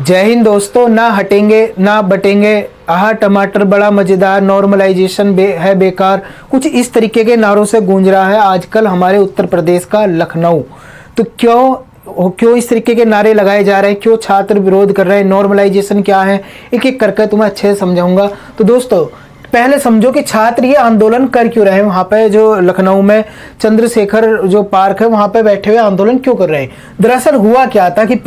जय हिंद दोस्तों। ना हटेंगे ना बटेंगे, आहा टमाटर बड़ा मज़ेदार, नॉर्मलाइजेशन है बेकार, कुछ इस तरीके के नारों से गूंज रहा है आजकल हमारे उत्तर प्रदेश का लखनऊ। तो क्यों इस तरीके के नारे लगाए जा रहे हैं, क्यों छात्र विरोध कर रहे हैं, नॉर्मलाइजेशन क्या है, एक एक करके तुम्हें अच्छे से समझाऊंगा। तो दोस्तों पहले समझो कि छात्र ये आंदोलन कर क्यों रहे हैं। वहाँ पे जो लखनऊ में चंद्रशेखर जो पार्क है वहाँ पे बैठे हुए आंदोलन क्यों कर रहे हैं। दरअसल हुआ क्या था कि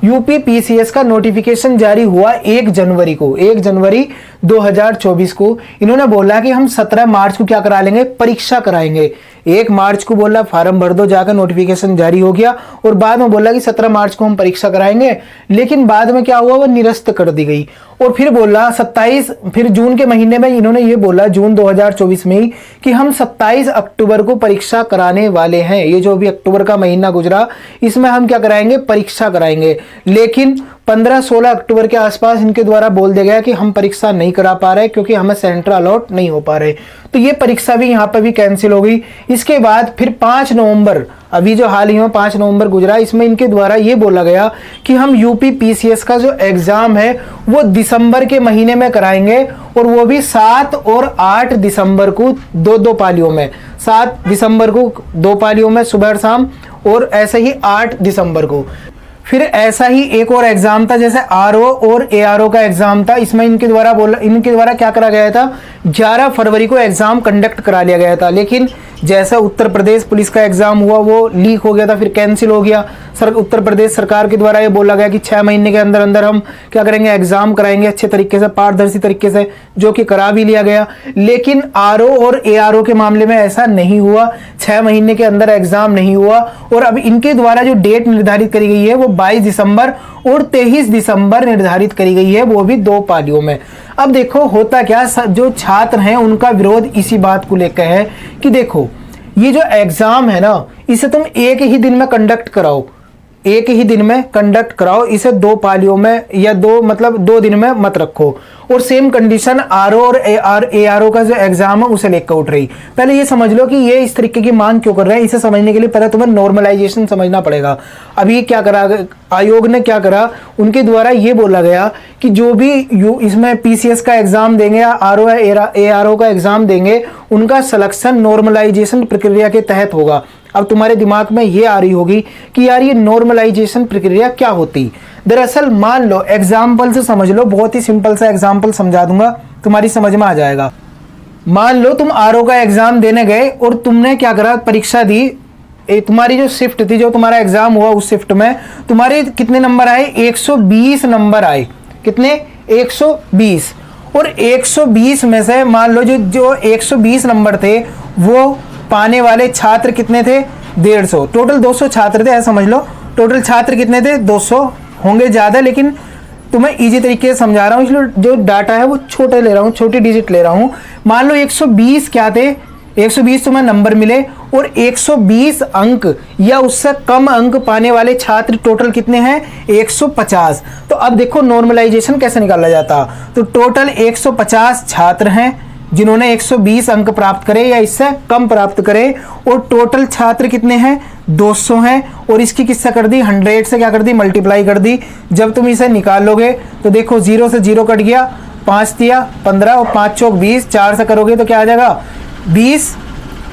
यूपी पीसीएस का नोटिफिकेशन जारी हुआ 1 जनवरी को, 1 जनवरी 2024 को। इन्होंने बोला कि हम 17 मार्च को क्या करा लेंगे, परीक्षा कराएंगे। 1 मार्च को बोला फार्म भर दो, जाकर नोटिफिकेशन जारी हो गया और बाद में बोला कि 17 मार्च को हम परीक्षा कराएंगे। लेकिन बाद में क्या हुआ, वो निरस्त कर दी गई। और फिर बोला 27, फिर जून के महीने में इन्होंने ये बोला, जून 2024 में ही, कि हम 27 अक्टूबर को परीक्षा कराने वाले हैं। ये जो भी अक्टूबर का महीना गुजरा इसमें हम क्या कराएंगे, परीक्षा कराएंगे। लेकिन 15-16 अक्टूबर के आसपास इनके द्वारा बोल दिया गया कि हम परीक्षा नहीं करा पा रहे क्योंकि हमें सेंटर अलॉट नहीं हो पा रहे। तो ये परीक्षा भी यहाँ पर भी कैंसिल हो गई। इसके बाद फिर 5 नवंबर, अभी जो हाल ही में 5 नवंबर गुजरा, इसमें इनके द्वारा ये बोला गया कि हम यूपी पीसीएस का जो एग्जाम है वो दिसंबर के महीने में कराएंगे, और वो भी 7 और 8 दिसंबर को दो पालियों में। 7 दिसंबर को 2 पालियों में सुबह और शाम, और ऐसे ही 8 दिसंबर को। फिर ऐसा ही एक और एग्जाम था, जैसे आरओ और एआरओ का एग्जाम था। इसमें इनके द्वारा क्या करा गया था, 11 फरवरी को एग्जाम कंडक्ट करा लिया गया था। लेकिन जैसा उत्तर प्रदेश पुलिस का एग्जाम हुआ वो लीक हो गया था, फिर कैंसिल हो गया। उत्तर प्रदेश सरकार के द्वारा ये बोला गया कि 6 महीने के अंदर अंदर हम क्या करेंगे, एग्जाम कराएंगे अच्छे तरीके से, पारदर्शी तरीके से, जो कि करा भी लिया गया। लेकिन आरओ और एआरओ के मामले में ऐसा नहीं हुआ, 6 महीने के अंदर एग्जाम नहीं हुआ। और अब इनके द्वारा जो डेट निर्धारित करी गई है वो 22 दिसंबर और 23 दिसंबर निर्धारित करी गई है, वो भी 2 पालियों में। अब देखो होता क्या, जो छात्र हैं उनका विरोध इसी बात को लेकर है कि देखो ये जो एग्जाम है ना, इसे तुम एक ही दिन में कंडक्ट कराओ, एक ही दिन में कंडक्ट कराओ, इसे 2 पालियों में या 2 दिन में मत रखो। और सेम कंडीशन आरओ और एआरओ का जो एग्जाम है उसे लेकर उठ रही। पहले ये समझ लो कि ये इस तरीके की मांग क्यों कर रहे हैं। इसे समझने के लिए पहले तुम्हें नॉर्मलाइजेशन समझना पड़ेगा। अभी क्या करा आयोग ने, क्या करा, उनके द्वारा ये बोला गया कि जो भी इसमें पीसीएस का एग्जाम देंगे या आरओ एआरओ का एग्जाम देंगे, उनका सिलेक्शन नॉर्मलाइजेशन प्रक्रिया के तहत होगा। अब तुम्हारे दिमाग में ये आ रही होगी कि यार ये नॉर्मलाइजेशन प्रक्रिया क्या होती। दरअसल मान लो, एग्जाम्पल से समझ लो, बहुत ही सिंपल सा एग्जाम्पल समझा दूंगा, तुम्हारी समझ में आ जाएगा। मान लो तुम आरओ का एग्जाम देने गए और तुमने क्या करा, परीक्षा दी। तुम्हारी जो शिफ्ट थी, जो तुम्हारा एग्जाम हुआ, उस शिफ्ट में तुम्हारे कितने नंबर आए, 120 नंबर आए। कितने, 120। और 120 में से मान लो जो 120 नंबर थे वो पाने वाले छात्र कितने थे, 150। टोटल 200 छात्र थे, ऐसा समझ लो। टोटल छात्र कितने थे, 200। होंगे ज़्यादा, लेकिन तुम्हें इजी तरीके से समझा रहा हूँ, इसलिए जो डाटा है वो छोटे ले रहा हूँ, छोटी डिजिट ले रहा हूँ। मान लो 120 क्या थे, 120 तुम्हें नंबर मिले, और 120 अंक या उससे कम अंक पाने वाले छात्र टोटल कितने हैं, 150। तो अब देखो नॉर्मलाइजेशन कैसे निकाला जाता। तो टोटल 150 छात्र हैं जिन्होंने 120 अंक प्राप्त करे या इससे कम प्राप्त करे, और टोटल छात्र कितने हैं, 200 हैं। और इसकी किससे कर दी, 100 से क्या कर दी, मल्टीप्लाई कर दी। जब तुम इसे निकालोगे तो देखो 0 से 0 कट गया, 5 दिया 15 और 5 चौक 20, 4 से करोगे तो क्या आ जाएगा 20,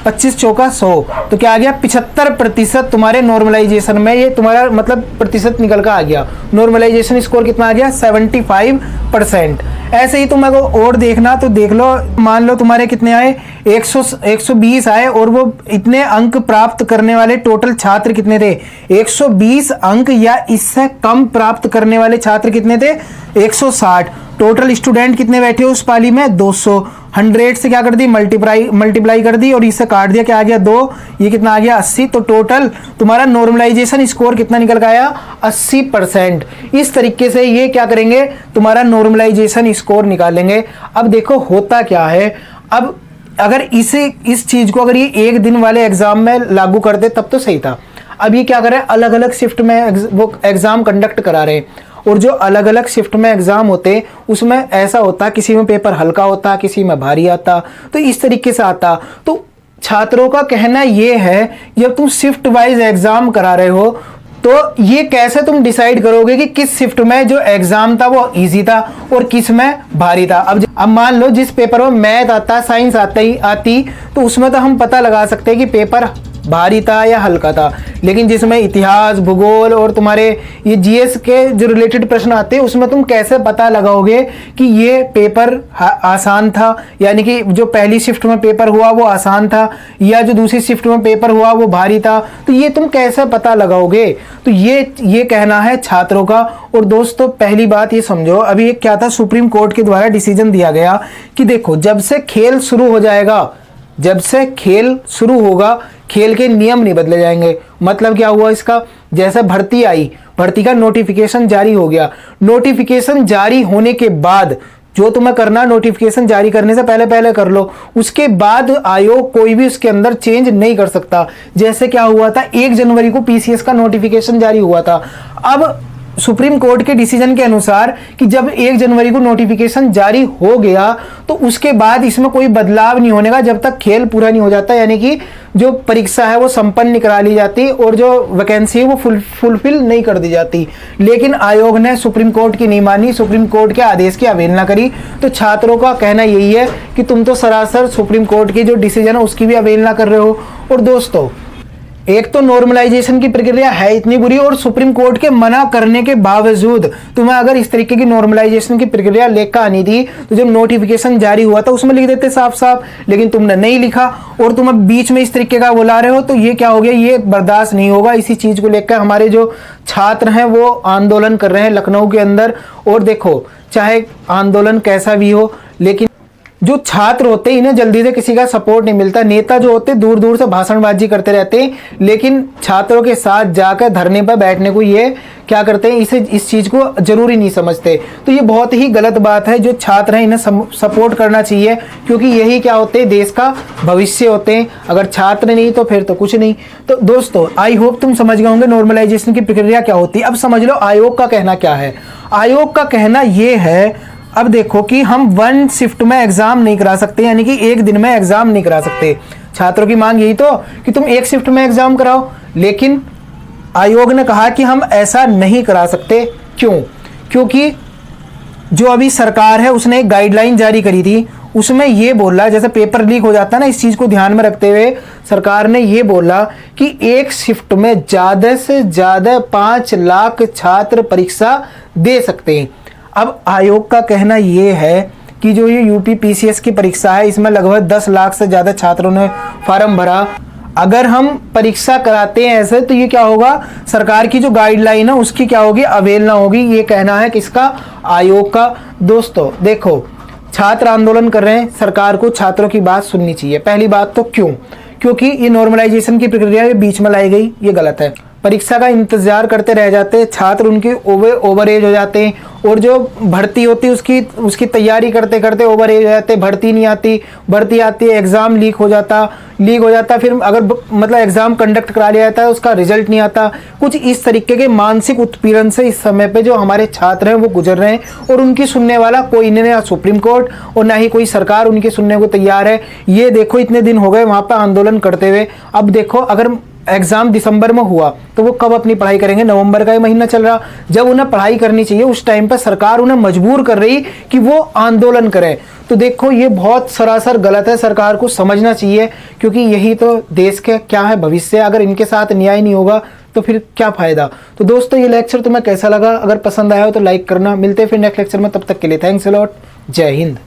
25 चौका 100। तो क्या आ गया, 75% तुम्हारे नॉर्मलाइजेशन में, ये तुम्हारा मतलब प्रतिशत निकल कर आ गया। नॉर्मलाइजेशन स्कोर कितना आ गया, 75%। ऐसे ही तुम अगर और देखना तो देख लो, मान लो तुम्हारे कितने आए, 120 आए, और वो इतने अंक प्राप्त करने वाले टोटल छात्र कितने थे, 120 अंक या इससे कम प्राप्त करने वाले छात्र कितने थे, 160। टोटल स्टूडेंट कितने बैठे उस पाली में, 200। 100 से क्या कर दी, मल्टीप्लाई कर दी, और इससे काट दिया, क्या आ गया 2, ये कितना आ गया 80। तो टोटल तुम्हारा नॉर्मलाइजेशन स्कोर कितना निकल कर आया, 80%। इस तरीके से ये क्या करेंगे, तुम्हारा नॉर्मलाइजेशन स्कोर निकालेंगे। अब देखो होता क्या है, अब अगर इस चीज को अगर ये 1 दिन वाले एग्जाम में लागू करते तब तो सही था। अब ये क्या करें, अलग अलग शिफ्ट में वो एग्जाम कंडक्ट करा रहे हैं, और जो अलग अलग शिफ्ट में एग्जाम होते उसमें ऐसा होता, किसी में पेपर हल्का होता, किसी में भारी आता, तो इस तरीके से आता। तो छात्रों का कहना यह है, जब तुम शिफ्ट वाइज एग्जाम करा रहे हो तो ये कैसे तुम डिसाइड करोगे कि किस शिफ्ट में जो एग्जाम था वो इजी था और किस में भारी था। अब मान लो जिस पेपर में मैथ आता, साइंस आती तो उसमें तो हम पता लगा सकते हैं कि पेपर भारी था या हल्का था, लेकिन जिसमें इतिहास, भूगोल और तुम्हारे ये जीएस के जो रिलेटेड प्रश्न आते हैं उसमें तुम कैसे पता लगाओगे कि ये पेपर आसान था, यानी कि जो पहली शिफ्ट में पेपर हुआ वो आसान था या जो दूसरी शिफ्ट में पेपर हुआ वो भारी था, तो ये तुम कैसे पता लगाओगे। तो ये कहना है छात्रों का। और दोस्तों पहली बात ये समझो, अभी क्या था, सुप्रीम कोर्ट के द्वारा डिसीजन दिया गया कि देखो जब से खेल शुरू हो जाएगा, जब से खेल शुरू होगा, खेल के नियम नहीं बदले जाएंगे। मतलब क्या हुआ इसका, जैसे भर्ती आई, भर्ती का नोटिफिकेशन जारी हो गया, नोटिफिकेशन जारी होने के बाद जो तुम्हें करना, नोटिफिकेशन जारी करने से पहले पहले कर लो, उसके बाद आयोग कोई भी उसके अंदर चेंज नहीं कर सकता। जैसे क्या हुआ था, 1 जनवरी को पीसीएस का नोटिफिकेशन जारी हुआ था। अब सुप्रीम कोर्ट के डिसीजन के अनुसार कि जब 1 जनवरी को नोटिफिकेशन जारी हो गया तो उसके बाद इसमें कोई बदलाव नहीं होने का जब तक खेल पूरा नहीं हो जाता, यानी कि जो परीक्षा है वो संपन्न करा ली जाती और जो वैकेंसी है वो फुलफिल नहीं कर दी जाती। लेकिन आयोग ने सुप्रीम कोर्ट की नहीं मानी, सुप्रीम कोर्ट के आदेश की अवहेलना करी। तो छात्रों का कहना यही है कि तुम तो सरासर सुप्रीम कोर्ट की जो डिसीजन है उसकी भी अवहेलना कर रहे हो। और दोस्तों एक तो नॉर्मलाइजेशन की प्रक्रिया है इतनी बुरी और सुप्रीम कोर्ट के मना करने के बावजूद तुम्हें अगर इस तरीके की नॉर्मलाइजेशन की प्रक्रिया लेकर आनी थी तो जब नोटिफिकेशन जारी हुआ था उसमें लिख देते साफ साफ, लेकिन तुमने नहीं लिखा और तुम अब बीच में इस तरीके का बुला रहे हो, तो ये क्या हो गया, ये बर्दाश्त नहीं होगा। इसी चीज को लेकर हमारे जो छात्र हैं वो आंदोलन कर रहे हैं लखनऊ के अंदर। और देखो चाहे आंदोलन कैसा भी हो, लेकिन जो छात्र होते हैं इन्हें जल्दी से किसी का सपोर्ट नहीं मिलता। नेता जो होते दूर दूर से भाषणबाजी करते रहते हैं, लेकिन छात्रों के साथ जाकर धरने पर बैठने को ये क्या करते हैं, इस चीज को जरूरी नहीं समझते। तो ये बहुत ही गलत बात है। जो छात्र हैं इन्हें सपोर्ट करना चाहिए, क्योंकि यही क्या होते हैं, देश का भविष्य होते हैं। अगर छात्र नहीं तो फिर तो कुछ नहीं। तो दोस्तों आई होप तुम समझ गए होंगे नॉर्मलाइजेशन की प्रक्रिया क्या होती है। अब समझ लो आयोग का कहना क्या है। आयोग का कहना यह है, अब देखो कि हम 1 शिफ्ट में एग्जाम नहीं करा सकते, यानी कि एक दिन में एग्जाम नहीं करा सकते। छात्रों की मांग यही तो कि तुम 1 शिफ्ट में एग्जाम कराओ, लेकिन आयोग ने कहा कि हम ऐसा नहीं करा सकते। क्यों? क्योंकि जो अभी सरकार है उसने एक गाइडलाइन जारी करी थी, उसमें यह बोला, जैसे पेपर लीक हो जाता है ना, इस चीज को ध्यान में रखते हुए सरकार ने यह बोला कि 1 शिफ्ट में ज्यादा से ज्यादा 5 लाख छात्र परीक्षा दे सकते हैं। अब आयोग का कहना यह है कि जो ये यूपी पीसीएस की परीक्षा है इसमें लगभग 10 लाख से ज्यादा छात्रों ने फॉर्म भरा। अगर हम परीक्षा कराते हैं ऐसे तो ये क्या होगा, सरकार की जो गाइडलाइन है उसकी क्या होगी, अवहेलना होगी। ये कहना है किसका, आयोग का। दोस्तों देखो छात्र आंदोलन कर रहे हैं, सरकार को छात्रों की बात सुननी चाहिए। पहली बात तो क्यों, क्योंकि ये नॉर्मलाइजेशन की प्रक्रिया बीच में लाई गई, ये गलत है। परीक्षा का इंतजार करते रह जाते हैं छात्र, उनकी ओवर एज हो जाते हैं और जो भर्ती होती है उसकी तैयारी करते करते ओवर एज हो जाते हैं, भर्ती नहीं आती, भर्ती आती है एग्जाम लीक हो जाता फिर अगर मतलब एग्जाम कंडक्ट करा लिया जाता है उसका रिजल्ट नहीं आता। कुछ इस तरीके के मानसिक उत्पीड़न से इस समय पे जो हमारे छात्र हैं वो गुजर रहे हैं और उनकी सुनने वाला कोई नहीं है, सुप्रीम कोर्ट और ना ही कोई सरकार उनकी सुनने को तैयार है। ये देखो इतने दिन हो गए वहां पर आंदोलन करते हुए। अब देखो अगर एग्जाम दिसंबर में हुआ तो वो कब अपनी पढ़ाई करेंगे, नवंबर का ही महीना चल रहा। जब उन्हें पढ़ाई करनी चाहिए उस टाइम पर सरकार उन्हें मजबूर कर रही कि वो आंदोलन करें। तो देखो ये बहुत सरासर गलत है, सरकार को समझना चाहिए, क्योंकि यही तो देश के क्या है भविष्य। अगर इनके साथ न्याय नहीं होगा तो फिर क्या फायदा। तो दोस्तों ये लेक्चर तुम्हें कैसा लगा, अगर पसंद आया हो तो लाइक करना। मिलते हैं फिर नेक्स्ट लेक्चर में, तब तक के लिए थैंक्स अ लॉट, जय हिंद।